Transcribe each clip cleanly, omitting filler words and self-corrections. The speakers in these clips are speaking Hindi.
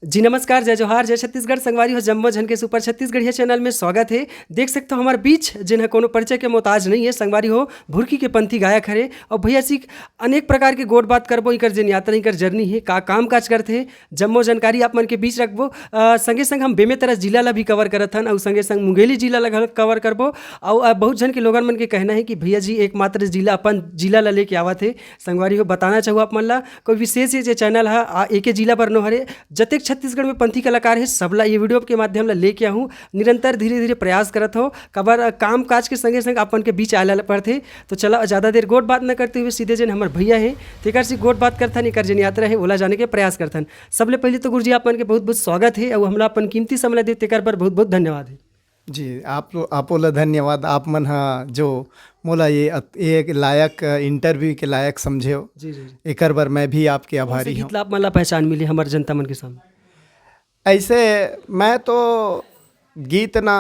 जी नमस्कार, जय जोहार, जय छत्तीसगढ़। संगवारी हो जम्मो झन के सुपर छत्तीसगढ़िया चैनल में स्वागत है। देख सकते हो हमारे बीच जिन्हें कोनो परिचय के मोहताज नहीं है। संगवारी हो भुरकी के पंथी गायक हरे और भैया सीख अनेक प्रकार के गोट बात करबो। इकर जिन यात्रा इकर जर्नी है का काम काज करते हैं जम्मो जानकारी आप मन के बीच रखबो। संगे संग हम बेमेतरा जिला ला भी कवर करत हन और संगे संग मुंगेली जिला ला घलो कवर करबो। और बहुत जन के लोगन मन के कहना है कि भैया जी एकमात्र जिला अपन जिला ला लेके आवत है। संगवारी हो बताना चाहूँ आप मन ला कोई विशेष ये चैनल है एके जिला पर नो हरे जतेक छत्तीसगढ़ में पंथी कलाकार है सबला ये वीडियो के माध्यम ला लेके आहूँ। निरंतर धीरे धीरे प्रयास करत हो कबर काम काज के संगे संग अपन के बीच आयल पड़थे। तो चला ज़्यादा देर गोट बात न करते हुए सीधे जन हमार भैया है तेकर से गोट बात करथन एकर जन यात्रा है ओला जाने के प्रयास करथन। सबले पहले तो गुरुजी आप मन के बहुत बहुत स्वागत है और हमला अपन कीमती समय दे तेकर पर बहुत बहुत धन्यवाद है। जी आपो ला धन्यवाद। आप मन हा जो मोला ये लायक इंटरव्यू के लायक समझे हो जी जी एकर बर मैं भी आपके आभारी हूँ। आप मन ला पहचान मिली हमारे जनता मन के सामने। ऐसे मैं तो गीत ना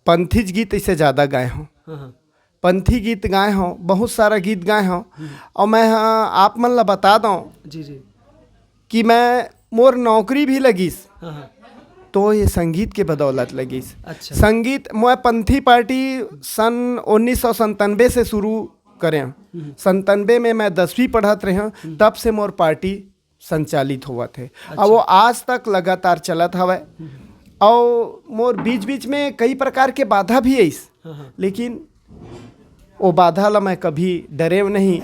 पंथी गीत इससे ज़्यादा गाए हूँ। हाँ पंथी गीत गाए हूँ, बहुत सारा गीत गाए हूँ। और मैं आप मन ला बता दूँ जी जी कि मैं मोर नौकरी भी लगिस हाँ तो ये संगीत के बदौलत लगिस। अच्छा संगीत मैं पंथी पार्टी सन 1997 से शुरू करें। 97 में मैं 10वीं पढ़त रहे हूँ, तब से मोर पार्टी संचालित हुआ थे। और वो आज तक लगातार चलत हवा। और मोर बीच बीच में कई प्रकार के बाधा भी आइस, लेकिन वो बाधा ला मैं कभी डरे नहीं।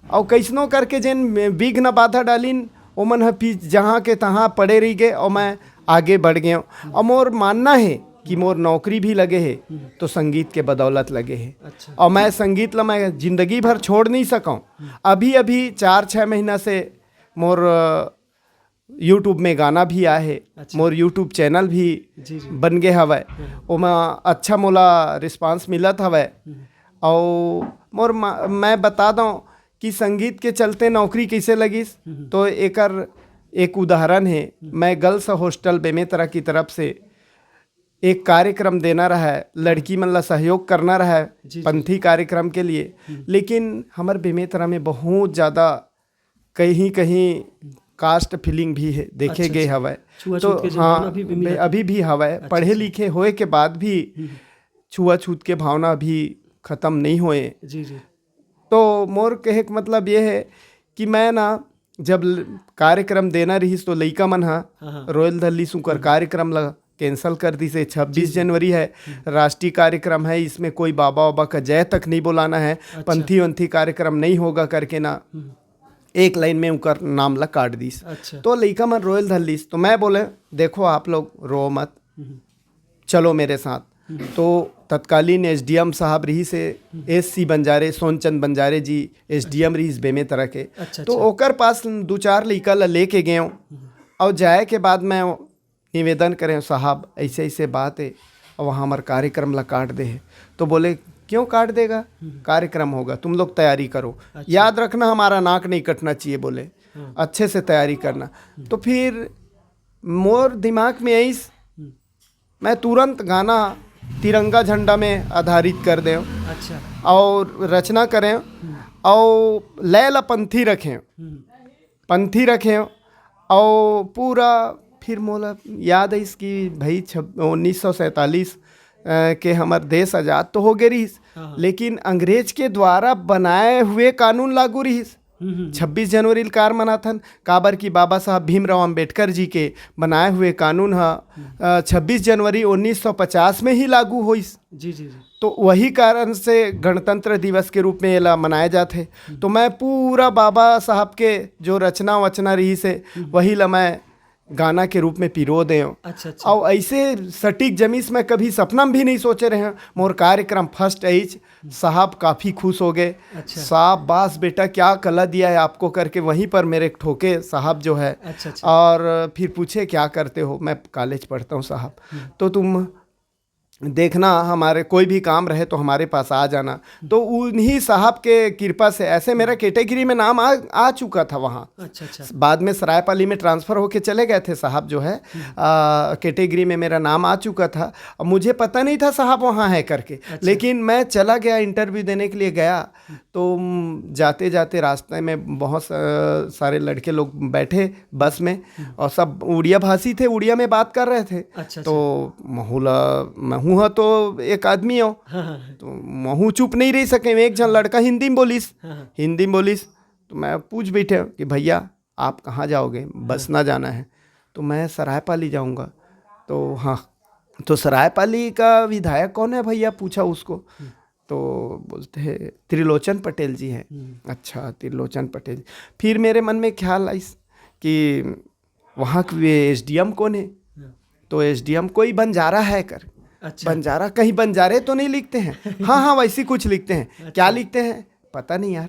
और कैसनो करके जिन विघ्न बाधा डालिन वो मन पीछ जहाँ के तहाँ पड़े रह गए और मैं आगे बढ़ गए। और मोर मानना है कि मोर नौकरी भी लगे है तो संगीत के बदौलत लगे है। अच्छा और मैं संगीत ला मैं जिंदगी भर छोड़ नहीं सकूँ। अभी अभी 4-6 महीना से मोर यूट्यूब में गाना भी आए है। अच्छा। मोर यूट्यूब चैनल भी जी जी बन गए हवै। ओमा अच्छा मोला रिस्पांस मिलत हवै। और मोर मैं बता दूँ कि संगीत के चलते नौकरी कैसे लगिस तो एकर एक उदाहरण है। मैं गर्ल्स हॉस्टल बेमेतरा की तरफ से एक कार्यक्रम देना रहा है, लड़की मन ला सहयोग करना रहा है पंथी कार्यक्रम के लिए। लेकिन हमार बेमेतरा में बहुत ज़्यादा कहीं कहीं कास्ट फीलिंग भी है देखे गए हवै। तो हाँ अभी भी हवै। पढ़े लिखे होए के बाद भी छुआछूत के भावना भी ख़त्म नहीं होए। जी जी तो मोर कहे के मतलब ये है कि मैं ना जब कार्यक्रम देना रहीस तो लइका मन हा रोयल दल्ली सुकर कार्यक्रम ला कैंसल कर दी से। 26 जनवरी है, राष्ट्रीय कार्यक्रम है, इसमें कोई बाबा वाबा का जय तक नहीं बुलाना है। पंथी वंथी कार्यक्रम नहीं होगा करके ना एक लाइन में उनका नाम ला काट दीस। अच्छा तो लइका मन रोयल धल्लीस तो मैं बोले देखो आप लोग रो मत, चलो मेरे साथ। तो तत्कालीन एसडीएम साहब रही से एससी बंजारे सोनचंद बंजारे जी एसडीएम रही बेमेतरा के। तो ओकर पास 2-4 लइका ला लेके गए और जाए के बाद मैं निवेदन करें साहब ऐसे ऐसे बात है और वहाँ हमारे कार्यक्रम ला काट दे है। तो बोले क्यों काट देगा, कार्यक्रम होगा, तुम लोग तैयारी करो। याद रखना हमारा नाक नहीं कटना चाहिए, बोले अच्छे से तैयारी करना। तो फिर मोर दिमाग में आई मैं तुरंत गाना तिरंगा झंडा में आधारित कर दें। अच्छा और रचना करें और लैला पंथी रखें और पूरा फिर मोला याद है इसकी भाई 1947 के हमार देश आज़ाद तो हो गए रहीस, लेकिन अंग्रेज के द्वारा बनाए हुए कानून लागू रहीस। 26 जनवरी कार मनाथन काबर की बाबा साहब भीमराव अंबेडकर जी के बनाए हुए कानून 26 जनवरी 1950 में ही लागू होइस। जी जी जी तो वही कारण से गणतंत्र दिवस के रूप में ये ला मनाए जाते। तो मैं पूरा बाबा साहब के जो रचना वचना रही से वही ला मैं गाना के रूप में पिरो दें। अच्छा अच्छा और ऐसे सटीक जमीस में कभी सपना में भी नहीं सोचे रहे हैं। मोर कार्यक्रम फर्स्ट एज साहब काफ़ी खुश हो गए। अच्छा साहब बास बेटा क्या कला दिया है आपको करके वहीं पर मेरे ठोके साहब जो है। अच्छा अच्छा और फिर पूछे क्या करते हो, मैं कॉलेज पढ़ता हूँ साहब। तो तुम देखना, हमारे कोई भी काम रहे तो हमारे पास आ जाना। तो उन्हीं साहब के कृपा से ऐसे मेरा कैटेगरी में नाम आ चुका था वहाँ। अच्छा अच्छा। बाद में सरायपाली में ट्रांसफ़र होके चले गए थे साहब जो है, कैटेगरी में मेरा नाम आ चुका था। और मुझे पता नहीं था साहब वहाँ है करके। अच्छा। लेकिन मैं चला गया, इंटरव्यू देने के लिए गया, तो जाते जाते रास्ते में बहुत सारे लड़के लोग बैठे बस में, और सब उड़िया भाषी थे, उड़िया में बात कर रहे थे। अच्छा। तो महू तो एक आदमी हो, तो महू चुप नहीं रह सके। एक जन लड़का हिंदी में बोलिस, तो मैं पूछ बैठे कि भैया आप कहाँ जाओगे, बस ना जाना है। तो मैं सरायपाली जाऊँगा। तो हाँ, तो सरायपाली का विधायक कौन है भैया, पूछा उसको। तो बोलते हैं त्रिलोचन पटेल जी हैं। अच्छा, त्रिलोचन पटेल। फिर मेरे मन में ख्याल आई कि वहाँ के एसडीएम कौन है। तो एसडीएम कोई बंजारा है कर। अच्छा। बंजारा, कहीं बंजारे तो नहीं लिखते हैं? हाँ वैसी कुछ लिखते हैं। अच्छा। क्या लिखते हैं पता नहीं यार।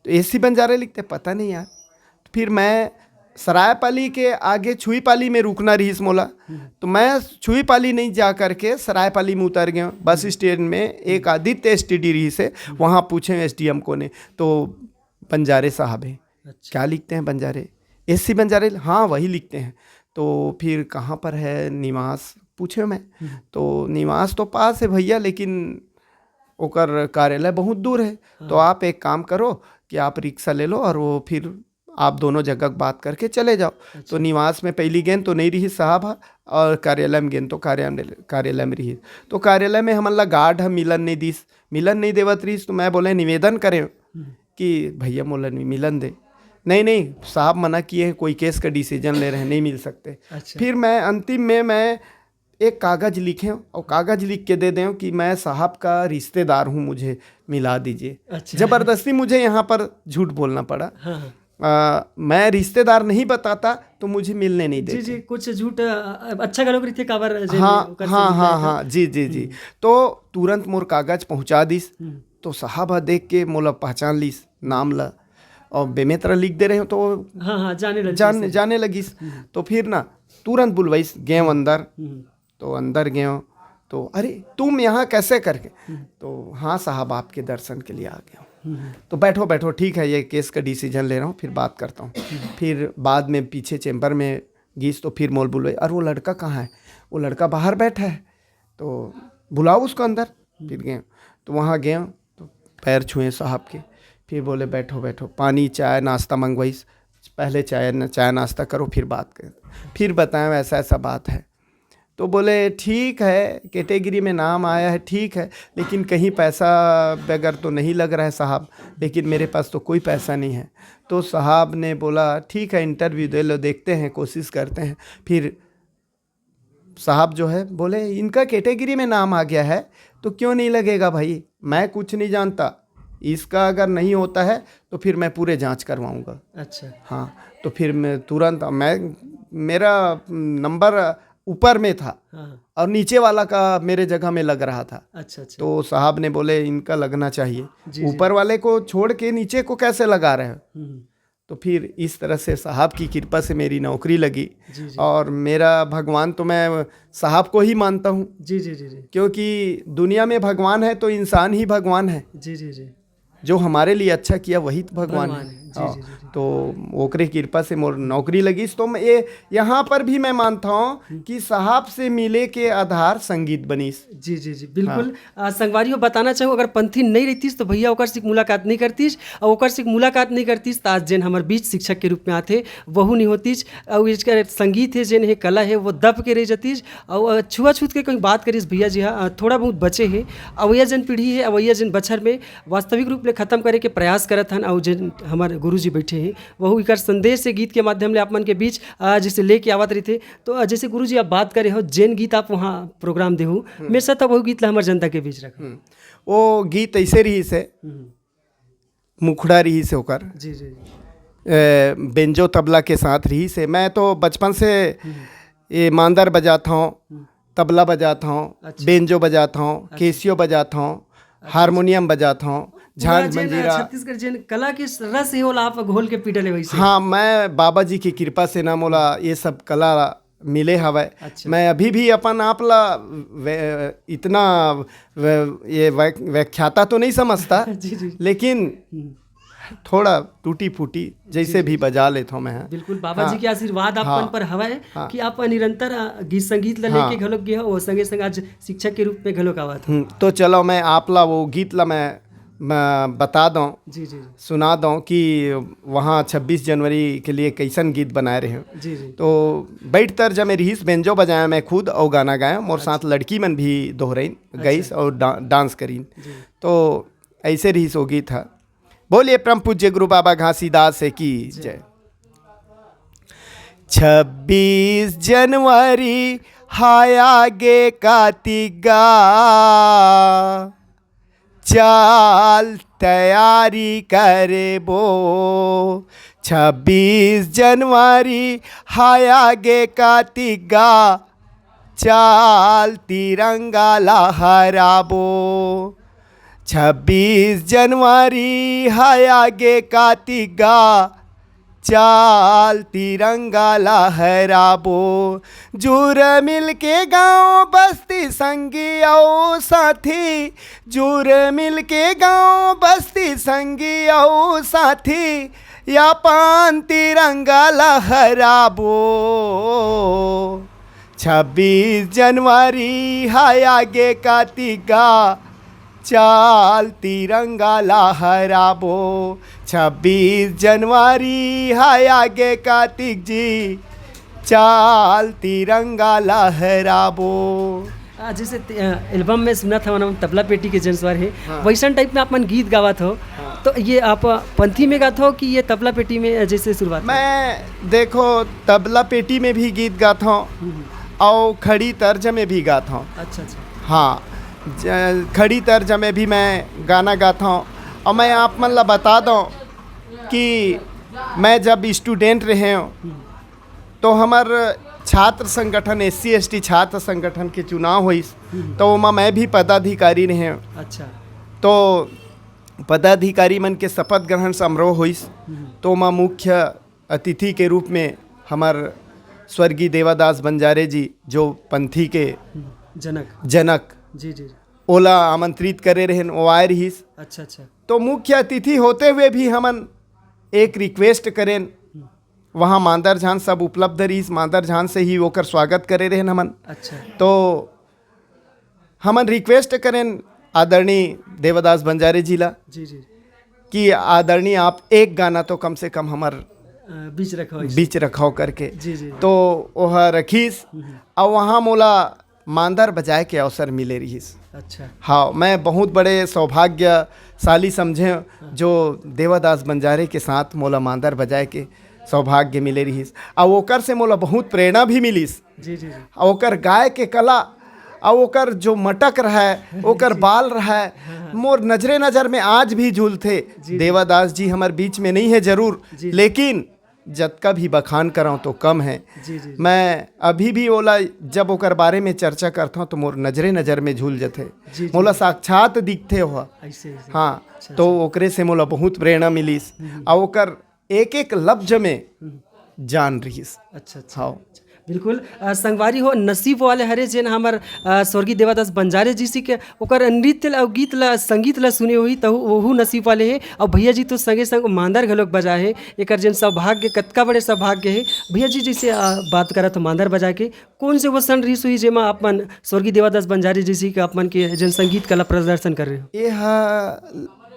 तो एसी बंजारे लिखते हैं, पता नहीं यार। फिर मैं सरायपाली के आगे छुईपाली में रुकना रही मोला। तो मैं छुईपाली नहीं जा करके सरायपाली में उतर गया। बस स्टैंड में एक आदित्य एसटीडी रही से, वहाँ पूछे एसडीएम को ने, तो बंजारे साहब हैं। अच्छा। क्या लिखते हैं बंजारे? एसी बंजारे, हाँ वही लिखते हैं। तो फिर कहाँ पर है निवास पूछे मैं। तो निवास तो पास है भैया, लेकिन ओकर कार्यालय बहुत दूर है। तो आप एक काम करो कि आप रिक्शा ले लो और वो फिर आप दोनों जगह बात करके चले जाओ। अच्छा। तो निवास में पहली गेंद तो नहीं रही साहब, और कार्यालय में गेंद तो कार्यालय में रही। तो कार्यालय में हमला गार्ड है मिलन नहीं देवत रही। तो मैं बोले निवेदन करें कि भैया मोला मिलन दे। नहीं साहब मना किए हैं, कोई केस का डिसीजन ले रहे हैं, नहीं मिल सकते। अच्छा। फिर मैं अंतिम में मैं एक कागज़ लिखे और कागज़ लिख के दे दें कि मैं साहब का रिश्तेदार हूँ, मुझे मिला दीजिए। अच्छा। ज़बरदस्ती मुझे यहाँ पर झूठ बोलना पड़ा। हाँ। मैं रिश्तेदार नहीं बताता तो मुझे मिलने नहीं देते। जी, कुछ झूठ अच्छा गलो रीते काबर। हाँ जी। तो तुरंत मोर कागज़ पहुँचा दीस। तो साहब देख के मोला पहचान लीस, नाम ला, और बेमेतरा लिख दे रहे हो तो जाने लगिस। तो फिर ना तुरंत बुलवाइस, गए अंदर। तो अंदर गए तो अरे तुम यहाँ कैसे करके? तो हाँ साहब आपके दर्शन के लिए आ गया हूँ। तो बैठो ठीक है, ये केस का डिसीजन ले रहा हूँ, फिर बात करता हूँ। फिर बाद में पीछे चैम्बर में गीस, तो फिर मोल बुलवाई, अरे वो लड़का कहाँ है? वो लड़का बाहर बैठा है, तो बुलाओ उसको अंदर। फिर गए, तो वहाँ गए तो पैर छुए साहब के। फिर बोले बैठो, पानी चाय नाश्ता मंगवाइस, पहले चाय नाश्ता करो फिर बात करें। फिर बताएं ऐसा बात है। तो बोले ठीक है, कैटेगरी में नाम आया है ठीक है, लेकिन कहीं पैसा बगैर तो नहीं लग रहा है साहब, लेकिन मेरे पास तो कोई पैसा नहीं है। तो साहब ने बोला ठीक है इंटरव्यू दे लो, देखते हैं, कोशिश करते हैं। फिर साहब जो है बोले इनका कैटेगरी में नाम आ गया है तो क्यों नहीं लगेगा भाई, मैं कुछ नहीं जानता, इसका अगर नहीं होता है तो फिर मैं पूरे जांच करवाऊंगा। अच्छा। हाँ, तो फिर मैं तुरंत, मेरा नंबर ऊपर में था। हाँ। और नीचे वाला का मेरे जगह में लग रहा था। अच्छा। तो साहब ने बोले इनका लगना चाहिए, ऊपर वाले को छोड़ के नीचे को कैसे लगा रहे हो? तो फिर इस तरह से साहब की कृपा से मेरी नौकरी लगी। जी। और मेरा भगवान तो मैं साहब को ही मानता हूँ। जी, क्योंकि दुनिया में भगवान है तो इंसान ही भगवान है। जी। जो हमारे लिए अच्छा किया वही तो भगवान है। जी। तो ओकरे कृपा से मोर नौकरी लगी। तो मैं ये यहाँ पर भी मैं मानता हूँ कि साहब से मिले के आधार संगीत बनीस। जी बिल्कुल। हाँ। संगवारियों बताना चाहूँ, अगर पंथी नहीं रहतीस तो भैया ओकर से मुलाकात नहीं करतीस, और ओकर से मुलाकात नहीं करतीस तो आज जेन हमारे बीच शिक्षक के रूप में आते वहू नहीं होतीस। और इसका संगीत है, जेन है कला है, वो दब के रह जातीस। और छुआछूत के कहीं बात करीस भैया जी, हाँ थोड़ा बहुत बचे हैं। अवैया जन पीढ़ी है, अवैया जन बछर में वास्तविक रूप में ख़त्म करे के प्रयास करत हन। और जिन हमारे गुरुजी बैठे हैं वह इकर संदेश से गीत के माध्यम ले आप मन के बीच जैसे लेके आवत रही थे। तो जैसे गुरुजी आप बात करे हो जेन गीत आप वहाँ प्रोग्राम दे हो, मेरे साथ वही गीत ला हमारे जनता के बीच रखा। वो गीत ऐसे रही से मुखड़ा रही से होकर। जी। बेंजो तबला के साथ रही से। मैं तो बचपन से ये मांदर बजाता हूँ, तबला बजाता हूँ। अच्छा। बेंजो बजाता हूँ। अच्छा। केसियो बजाता हूँ। अच्छा। हारमोनियम बजाता हूँ। झांझ मंजीरा, छत्तीसगढ़ जेन कला के रस है आप घोल के पीटले वैसे। हाँ, मैं बाबा जी की कृपा से ना मोला ये सब कला मिले हवे। अच्छा। मैं अभी भी अपन आप ला इतना ये व्याख्याता तो नहीं समझता जी जी। लेकिन थोड़ा टूटी फूटी जैसे भी बजा लेता हूँ मैं। बिल्कुल बाबा जी के आशीर्वाद आपन पर हवा है कि आप निरंतर गीत संगीत ला लेके घलोक गए हो, संगे संग आज शिक्षक के रूप में घलोक आवत हो। तो चलो मैं आप ला वो गीत ला मैं बता दूँ, जी जी सुना दूँ कि वहाँ 26 जनवरी के लिए कैसन गीत बनाए रहे हैं। जी जी। तो बैठ तर जब मैं रहीस बेंजो बजाया मैं खुद और गाना गाया, मोर साथ लड़की मन भी दोहराइन गईस और डांस करीन। तो ऐसे रहीस वो गीत था। बोलिए परम पूज्य गुरु बाबा घासीदास से की जय। 26 जनवरी हाय आगे कार्तिका, चाल तैयारी करे बो। 26 जनवरी हाय आगे कार्तिका, चाल तिरंगा लहराबो। 26 जनवरी हाय आगे कार्तिका, चाल तिरंगा लहराबो। जुर मिल के गाँव बस्ती संगी आओ साथी, जुर मिल के गाँव बस्ती संगी आओ साथी, या पान तिरंगा लहराबो। 26 जनवरी हाय आगे कार्तिका, चाल तिरंगा लहराबो। 26 जनवरी हाय आगे कार्तिक जी, चाल तिरंगा लहराबो। जैसे एल्बम में सुना था मैंने तबला पेटी के जनस्वर है, वैसन टाइप में आप मन गीत गावत हो। तो ये आप पंथी में गाते हो कि ये तबला पेटी में जैसे शुरुआत? मैं देखो तबला पेटी में भी गीत गाता हूँ और खड़ी तर्ज में भी गाता हूँ। अच्छा अच्छा। हाँ, खड़ी तर्ज में भी मैं गाना गाता हूँ। और मैं आप मन ला बता दूँ कि मैं जब स्टूडेंट रहे हूँ तो हमार छात्र संगठन SC/ST छात्र संगठन के चुनाव हुई, तो वहाँ मैं भी पदाधिकारी रहे हूँ। अच्छा। तो पदाधिकारी मन के शपथ ग्रहण समारोह हुई, तो वहाँ मुख्य अतिथि के रूप में हमार स्वर्गीय देवादास बंजारे जी जो पंथी के जनक जी जी ओला आमंत्रित करे रहे, वो आए रहीस। अच्छा अच्छा। तो मुख्य अतिथि होते हुए भी हमन एक रिक्वेस्ट करें, वहाँ मांदर झान सब उपलब्ध रहीस, मांदर झान से ही ओकर स्वागत करे रहे हमन। अच्छा। तो हमन रिक्वेस्ट करें आदरणीय देवादास बंजारे जी ला जी जी कि आदरणीय आप एक गाना तो कम से कम हमार बीच रखाओ करके। जी जी। तो वह रखीस और वहाँ मोला मांदर बजाए के अवसर मिले रहीस। अच्छा। हाँ, मैं बहुत बड़े सौभाग्यशाली समझे जो देवादास बंजारे के साथ मोला मांदर बजाए के सौभाग्य मिले रहीस। और ओकर से मोला बहुत प्रेरणा भी मिलीस। जी जी। और ओकर गाय के कला और ओकर जो मटक रहा है, ओकर बाल रहा है, मोर नजरे नज़र में आज भी झूलते। देवादास जी हमारे बीच में नहीं है जरूर, लेकिन जतका भी बखान कराऊँ तो कम है। जी जी। मैं अभी भी ओला जब ओकर बारे में चर्चा करता हूँ तो मोर नजरे नज़र में झूल जाते, मोला साक्षात दिखते हुआ। हाँ, तो ओकरे से मोला बहुत प्रेरणा मिलीस और ओकर एक एक लफ्ज में जान रहीस। अच्छा अच्छा। हाँ बिल्कुल संगवारी हो, नसीब वाले हरे जेन हमार स्वर्गीय देवादास बंजारे जी सी के ओकर नृत्य ला गीत ला संगीत ला सुने हुई तो वहू नसीब वाले है। और भैया जी तो संगे संग मांदर घलोक बजा है, एक जेन सौभाग्य कतका बड़े सौभाग्य है। भैया जी जैसे बात करा तो मांदर बजा के कौन से वो सन रहीस हुई जेमा आप मन स्वर्गीय देवादास बंजारे जी सी के आप मन के जन संगीत कला प्रदर्शन कर रहे हो? ये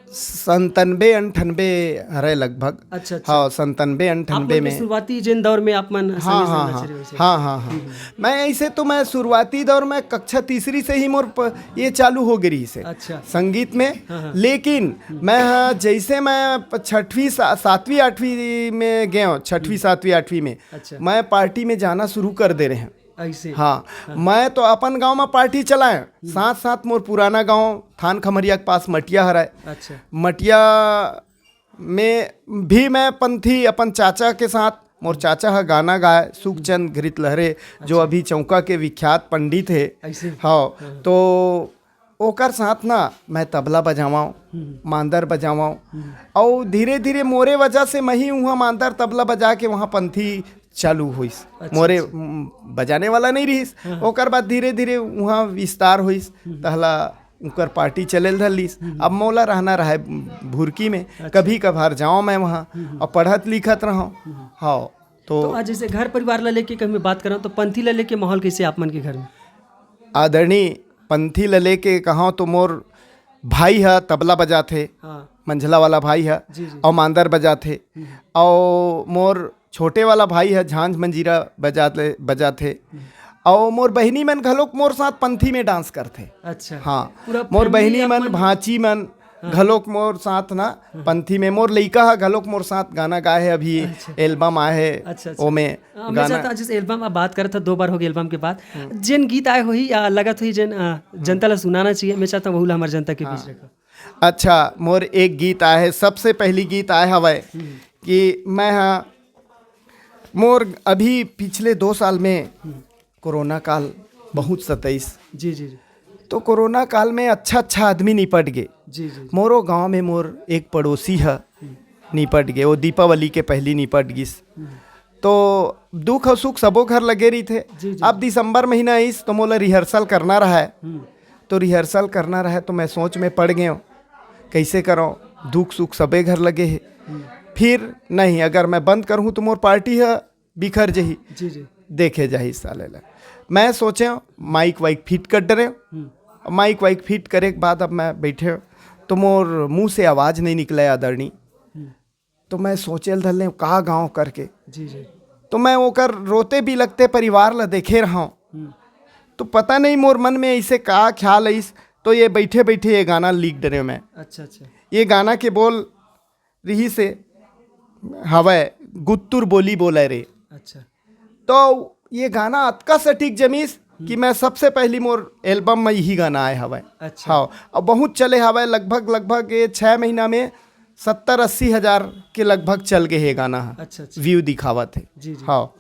97-98 हरे लगभग। अच्छा अच्छा। हाँ, 97-98 में शुरुआती जिन दौर में आप मन हाँ हाँ हाँ हाँ हाँ। मैं ऐसे तो मैं शुरुआती दौर में कक्षा तीसरी से ही मोर ये चालू हो गई से अच्छा संगीत में। लेकिन मैं जैसे मैं 6वीं 7वीं 8वीं में गया हूँ, 6वीं 7वीं 8वीं में मैं पार्टी में जाना शुरू कर दे रहे हैं ऐसे। हाँ, मैं तो अपन गांव में पार्टी चलाए, साथ साथ मोर पुराना गांव थान खमरिया के पास मटिया हराए। अच्छा। मटिया में भी मैं पंथी अपन चाचा के साथ, मोर चाचा है गाना गाए सुखचंद घृत लहरे जो अभी चौका के विख्यात पंडित है। हाँ, तो ओकर साथ ना मैं तबला बजावाऊँ, मांदर बजावाऊँ और धीरे धीरे मोरे वजह से मैं ही वहाँ मांदर तबला बजा के वहाँ पंथी चालू होइस। मोरे बजाने वाला नहीं रहीस। ओकर बाद धीरे धीरे वहाँ विस्तार होइस, तहला उनकर पार्टी चलेल धलिस। अब मोला रहना रहा भुरकी में, कभी कभार जाऊँ मैं वहाँ और पढ़त लिखत रहूँ। हाँ तो आज जैसे घर परिवार ला लेके कहीं बात करूँ तो पंथी ला लेके माहौल कैसे आप मन के घर में? आदरणीय पंथी ला लेके कहूँ तो मोर भाई है तबला बजाथे, हाँ मंझला वाला भाई है, जी जी और मांदर बजाथे, और मोर छोटे वाला भाई है झांझ मंजीरा बजाथे, और मोर बहिनी मन घलोक मोर साथ पंथी में डांस करथे। अच्छा हाँ पूरा मोर family बहिनी आप मन भांची मन घलोक मोर साथ ना पंथी में। मोर लइका है घलोक मोर साथ गाना गाए है, अभी एल्बम आए है अच्छा, अच्छा। ओमे मैं गाना। चाहता जिस एल्बम आप बात करत था 2 बार हो गए एल्बम के बाद जिन गीत आए हुई लगत हुई जिन जनता ला सुनाना चाहिए, मैं चाहता हूँ वही ला हमारे जनता के बीच रखो। अच्छा मोर एक गीत आए है, सबसे पहली गीत आए हवै कि मैं हाँ मोर अभी पिछले 2 साल में कोरोना काल बहुत सताइस। जी जी जी तो कोरोना काल में अच्छा आदमी निपट गए। जी जी मोरो गांव में मोर एक पड़ोसी है निपट गए, वो दीपावली के पहली निपट गिस। तो दुख और सुख सबो घर लगे रही थे। जी, जी। अब दिसंबर महीना इस तो मोला रिहर्सल करना रहा है, तो रिहर्सल करना रहा है तो मैं सोच में पड़ गया कैसे करो, दुख सुख सबे घर लगे है। फिर नहीं, अगर मैं बंद करूँ तो मोर पार्टी है बिखर जही, जी जी देखे जाही साले ला। मैं सोचे माइक वाइक फिट कर डरे, माइक वाइक फिट करे के बाद अब मैं बैठे तो मोर मुंह से आवाज़ नहीं निकले आदरणी। तो मैं सोचे धल का गाँव करके, जी जी तो मैं ओकर रोते भी लगते परिवार ला देखे रहा हूँ। तो पता नहीं मोर मन में ऐसे का ख्याल आइस, तो ये बैठे बैठे ये गाना लिख डरे मैं। अच्छा अच्छा ये गाना के बोल रही से हवै गुत्तुर बोली बोले रे। अच्छा तो ये गाना अतका सटीक जमीस कि मैं सबसे पहली मोर एल्बम में यही गाना आए हवै। अच्छा हाँ और बहुत चले हवै, लगभग ये 6 महीना में 70-80 हज़ार के लगभग चल गए ये गाना। अच्छा अच्छा व्यू दिखावत है। जी जी हाँ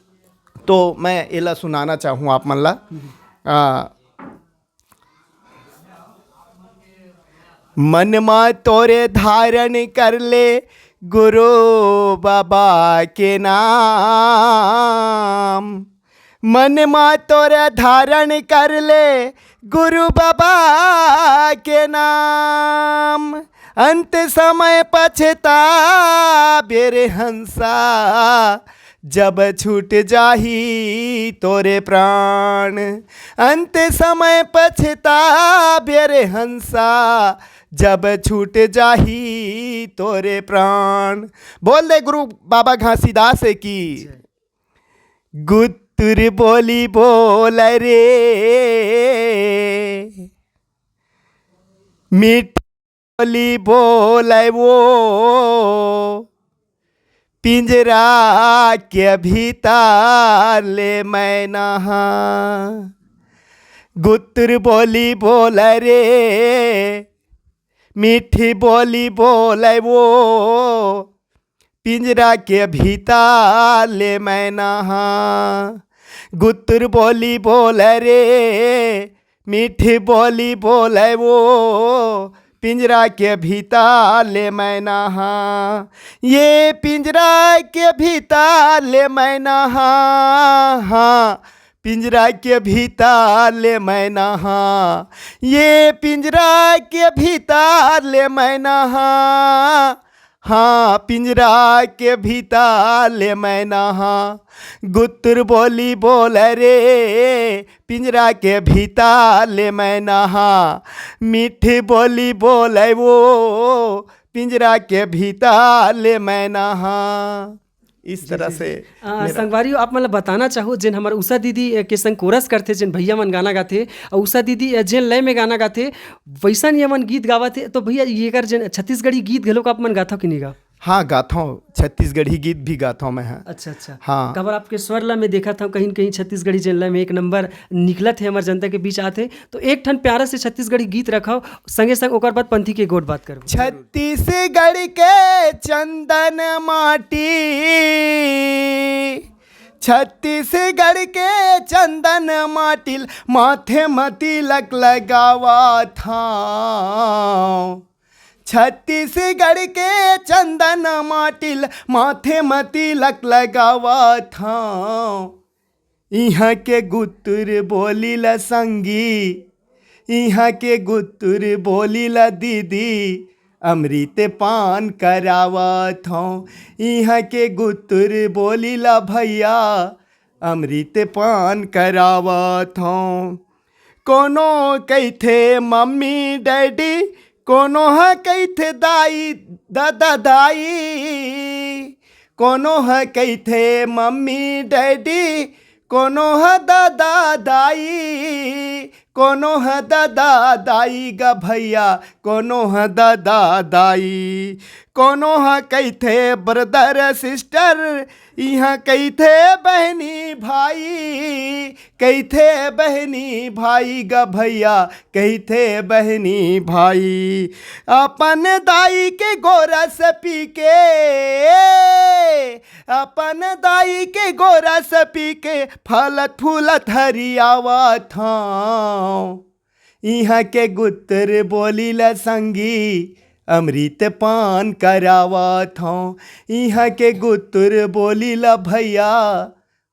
तो मैं एला सुनाना चाहूँ आप मन ला। मन मा तोरे धारण कर ले गुरु बाबा के नाम, मन मा तोरे धारण कर ले गुरु बाबा के नाम, अंत समय पछता बेरे हंसा, जब छूट जाही तोरे प्राण, अंत समय पछता बेरे हंसा, जब छूट जाही तोरे प्राण। बोल दे गुरु बाबा घासीदास की गुत्तुर बोली बोल रे, मीठी बोली बोल वो, पिंजरा के भीतर ले मैं नहा, गुत्तुर बोली बोल रे, मीठी बोली बोले वो, पिंजरा के भीतर ले मैं नहा, गुत्तुर बोली बोले रे, मीठी बोली बोले वो, पिंजरा के भीतर ले मैं नहा, ये पिंजरा के भीतर ले मैं नहा, हाँ पिंजरा के भीतर ले मैं नहा, ये पिंजरा के भीतर ले मैं नहा, हाँ पिंजरा के भीतर ले मैं नहा, गुत्तुर बोली बोल रे, पिंजरा के भीतर ले मैं नहा, मीठी बोली बोले वो, पिंजरा के भीतर ले मैं नहा। इस तरह से संगवारी आप मतलब बताना चाहो जिन हमारे उषा दीदी के संग कोरस करते, जिन भैया मन गाना गाते और उषा दीदी जिन लय में गाना गाते वैसा ये मन गीत गावते, तो भैया ये कर जिन छत्तीसगढ़ी गीत घलो का आप मन गाथा कि नहीं गा? हाँ गाता हूँ, छत्तीसगढ़ी गीत भी गाता हूँ मैं। हाँ अच्छा अच्छा हाँ खबर आपके स्वर ला में देखा था कहीं कहीं छत्तीसगढ़ी जिन लय में एक नंबर निकला थे हमारे जनता के बीच आते, तो एक ठन प्यारा से छत्तीसगढ़ी गीत रखाओ संगे संग ओकर बाद पंथी के गोट बात करो। छत्तीसगढ़ के चंदन माटी, छत्तीसगढ़ के चंदन माटिल माथे मती लग लगावा था, छत्तीसगढ़ के चंदन माटिल माथे मती लक लगावा था। यहाँ के गुत्तुर बोली ला संगी, यहाँ के गुत्तुर बोली ला दीदी, अमृत पान करावत हूँ। यहाँ के गुत्तुर बोली ला भैया, अमृत पान करावत हूँ। कोनो कहथे मम्मी डैडी, कोनो है कहथे दाई दादा दाई, कोनो है कहथे मम्मी डैडी, कोनो है दादा दाई, कोनो है दादा दाई गा भैया, कोनो है दादा दाई। कोनो है कहथे ब्रदर सिस्टर, यहाँ कहथे बहनी भाई, कहथे बहनी भाई गा भैया, कहथे बहनी भाई। अपन दाई के गोरस पी के, अपन दाई के गोरस पी के, फलत फूलत हरियावत हूँ। यहाँ के गुत्तर बोली ला संगी, अमृत पान करावत हूँ। यहाँ के गुत्तर बोली ला भैया,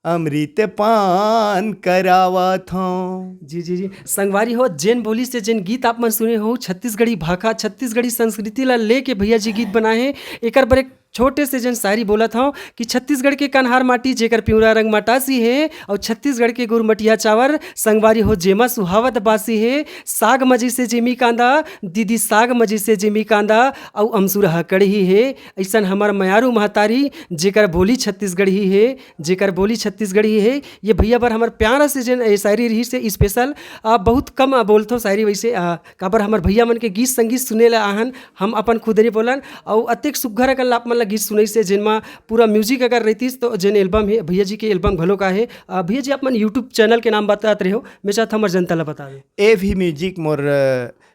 अमृत पान करावत हूँ। जी जी जी संगवारी हो, जेन बोली से जेन गीत आप मन सुने हो, छत्तीसगढ़ी भाखा, छत्तीसगढ़ी संस्कृति ला लेके भैया जी गीत बनाए हैं। एकर बर एक छोटे से जन शायरी बोलत हूँ कि छत्तीसगढ़ के कन्हार माटी जेकर पिउरा रंग मटासी है, और छत्तीसगढ़ के गुरमटिया चावर संगवारी हो जेमा सुहावत बासी है। साग मजी से जेमी कांदा दीदी, साग मजी से जेमी कांदा, और अमसुरहा कड़ही है। ऐसन हमार मयारू महतारी जेकर बोली छत्तीसगढ़ी है, जेकर बोली छत्तीसगढ़ी है। ये भैया बर हमार प्यारा से जन शायरी रही से स्पेशल बहुत कम बोलथो शायरी, वैसे काबर हमार भैया मन के गीत संगीत सुने ला आहन, हम अपन खुदरी बोलन। और अतेक सुघर अगर आप मन गीत सुनई से जिनमा पूरा म्यूजिक अगर रहतीस तो जेन एल्बम है भैया जी के एल्बम घलो का है। भैया जी आप मन यूट्यूब चैनल के नाम बताते रहे हो, मैं चाहता हमार जनता ला बता दे। ए भी म्यूजिक मोर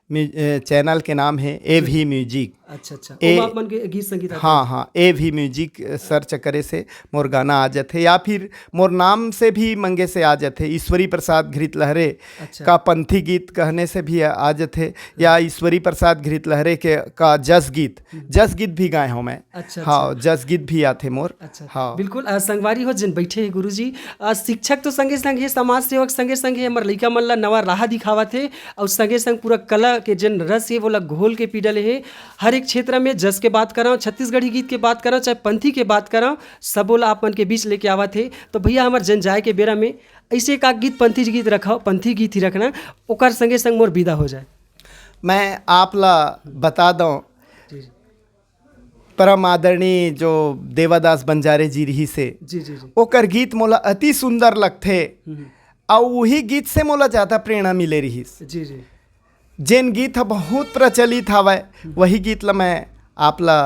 चैनल के नाम है ए भी म्यूजिक। अच्छा अच्छा, ओमा आप मन के गीत संगीत हाँ हाँ, ए भी म्यूजिक सर्च करे से मोर गाना आ जाते, या फिर मोर नाम से भी मंगे से आ जाते। ईश्वरी प्रसाद घृत लहरे अच्छा। का पंथी गीत कहने से भी आ जाते, या ईश्वरी प्रसाद घृत लहरे के का जस गीत भी गाए हूँ मैं। अच्छा, हाँ, जस गीत भी आते मोर। अच्छा हाँ बिल्कुल। संगवारी हो जिन बैठे है गुरुजी, शिक्षक तो संगे संग है, समाज सेवक संगे संग है, हमार लइका मन ला नवा राह दिखावत है, और संगे संग पूरा कला के जन रस है वो ला घोल के पी डले है। हर एक क्षेत्र में जस के बात कराओ, छत्तीसगढ़ी गीत के बात कराओ, चाहे पंथी के बात कराओ, सब बोला आप मन के बीच लेके आवत है। तो भैया हमार जन जाए के बेरा में ऐसे का गीत पंथी गीत रखाओ, पंथी गीत ही रखना, ओकर संगे संग मोर विदा हो जाए। मैं आप ला बता दूं, परम आदरणीय जो देवादास बंजारे जी रही से, जी जी जी ओकर गीत मोला अति सुंदर लगथे, और वही गीत से मोला ज़्यादा प्रेरणा मिले रही। जी जी जेन गीत ह बहुत प्रचलित हवय, वही गीत ला मैं आप ला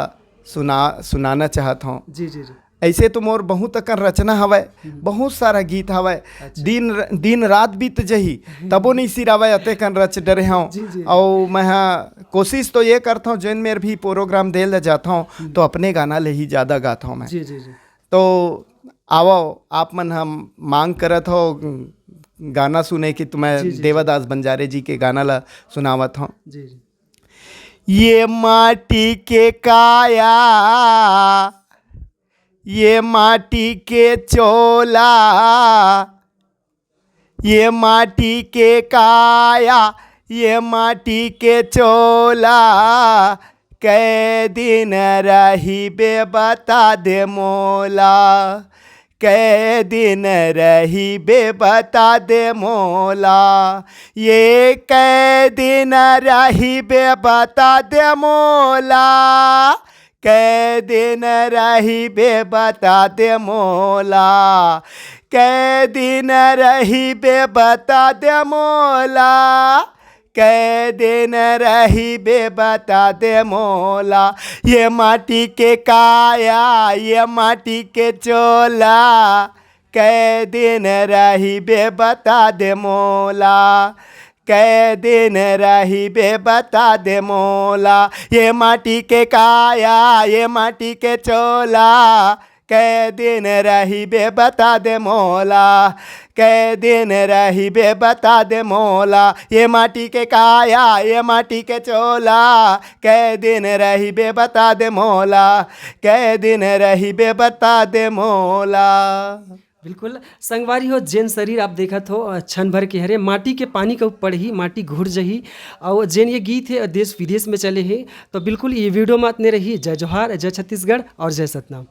सुनाना चाहत हूँ। जी जी जी ऐसे तो मोर बहुत अकन रचना हवय, बहुत सारा गीत हवय। दिन रात बीत जही तबो नहीं सिरावय, अते कन रच डरे हूँ। और मैं कोशिश तो ये करता हूँ, जैन मेर भी प्रोग्राम दे ले जाता हूँ तो अपने गाना ले ही ज़्यादा गाता हूँ मैं। जी जी जी तो आओ आप मन हम मांग करत हो गाना सुने की, तो मैं देवादास बंजारे जी के गाना ला सुनावत हूँ। जी जी ये माटी के काया, ये माटी के चोला, ये माटी के काया, ये माटी के चोला, कै दिन रही बे बता दे मोला, कै दिन रही बे बता दे मोला, ये कै दिन रही बे बता दे मोला, कै दिन रही बे बता दे मोला, कै दिन रही बे बता दे मोला, कै दिन रही बे बता दे मोला, ये माटी के काया, ये माटी के चोला, कै दिन रही बे बता दे मोला, कै दिन रही बे बता दे मोला, ये माटी के काया, ये माटी के चोला, कै दिन रही बे बता दे मोला, कै दिन रही बे बता दे मौला, ये माटी के काया ये माटी के चोला, कै दिन रही बे बता दे मौला, कै दिन रही बे बता दे मौला। बिल्कुल संगवारी हो, जेन शरीर आप देखत हो क्षण भर के हरे माटी के पानी के ऊपर ही माटी घुर जही। और जेन ये गीत है देश विदेश में चले हैं, तो बिल्कुल ये वीडियो में इतने रही। जय जोहार, जय छत्तीसगढ़ और जय सतनाम।